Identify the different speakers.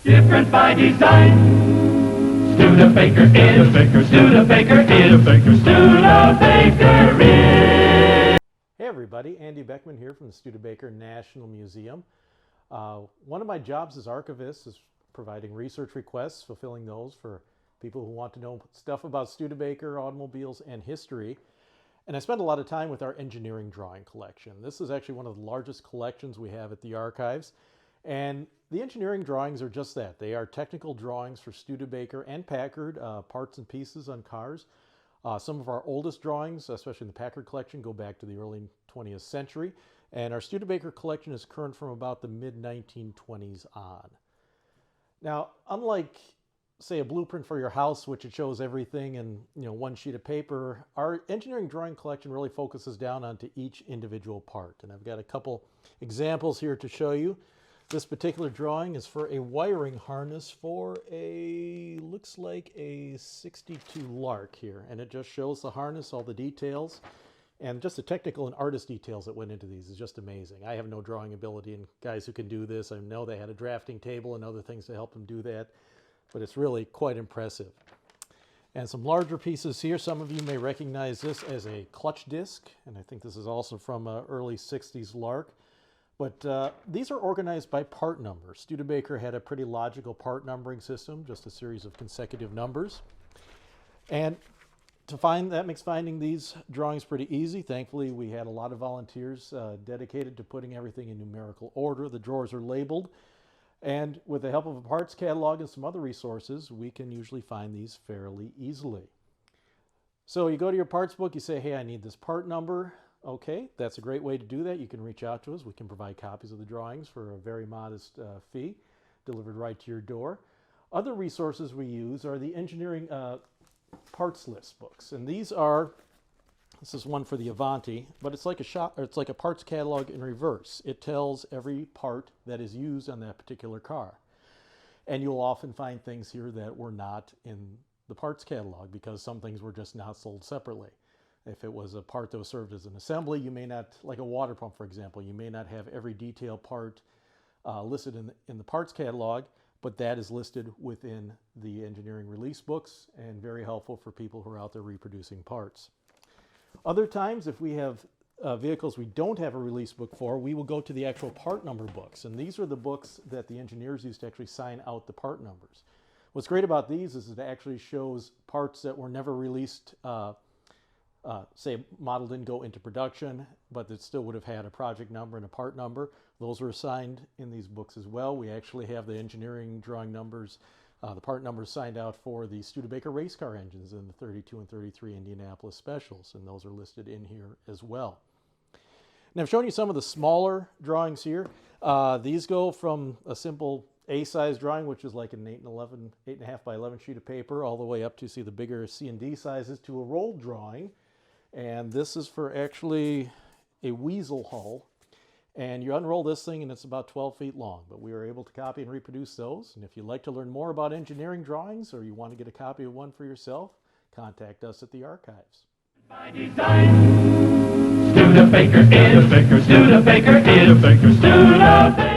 Speaker 1: Different by design. Studebaker is. Studebaker is. Studebaker is.
Speaker 2: Hey everybody, Andy Beckman here from the Studebaker National Museum. One of my jobs as archivist is providing research requests, fulfilling those for people who want to know stuff about Studebaker, automobiles, and history. And I spend a lot of time with our engineering drawing collection. This is actually one of the largest collections we have at the archives. And the engineering drawings are just that. They are technical drawings for Studebaker and Packard, parts and pieces on cars. Some of our oldest drawings, especially in the Packard collection, go back to the early 20th century. And our Studebaker collection is current from about the mid-1920s on. Now, unlike, say, a blueprint for your house, which it shows everything in one sheet of paper, our engineering drawing collection really focuses down onto each individual part. And I've got a couple examples here to show you. This particular drawing is for a wiring harness for looks like a 62 Lark here. And it just shows the harness, all the details, and just the technical and artist details that went into these is just amazing. I have no drawing ability, and guys who can do this, I know they had a drafting table and other things to help them do that, but it's really quite impressive. And some larger pieces here. Some of you may recognize this as a clutch disc, and I think this is also from an early 60s Lark. But these are organized by part number. Studebaker had a pretty logical part numbering system, just a series of consecutive numbers. And that makes finding these drawings pretty easy. Thankfully, we had a lot of volunteers dedicated to putting everything in numerical order. The drawers are labeled. And with the help of a parts catalog and some other resources, we can usually find these fairly easily. So you go to your parts book, you say, hey, I need this part number. Okay, that's a great way to do that. You can reach out to us. We can provide copies of the drawings for a very modest fee, delivered right to your door. Other resources we use are the engineering parts list books. And this is one for the Avanti, but it's like a parts catalog in reverse. It tells every part that is used on that particular car. And you'll often find things here that were not in the parts catalog because some things were just not sold separately. If it was a part that was served as an assembly, you may not, like a water pump, for example, you may not have every detail part listed in the parts catalog, but that is listed within the engineering release books and very helpful for people who are out there reproducing parts. Other times, if we have vehicles we don't have a release book for, we will go to the actual part number books. And these are the books that the engineers used to actually sign out the part numbers. What's great about these is it actually shows parts that were never released, say a model didn't go into production, but it still would have had a project number and a part number. Those were assigned in these books as well. We actually have the engineering drawing numbers, the part numbers signed out for the Studebaker race car engines in the 32 and 33 Indianapolis specials, and those are listed in here as well. Now I've shown you some of the smaller drawings here. These go from a simple A-size drawing, which is like an 8.5 by 11 sheet of paper, all the way up to see the bigger C and D sizes, to a rolled drawing. And this is for actually a weasel hull. And you unroll this thing and it's about 12 feet long, but we were able to copy and reproduce those. And if you'd like to learn more about engineering drawings or you want to get a copy of one for yourself, contact us at the archives.
Speaker 1: By design. Studebaker is. Studebaker is. Studebaker.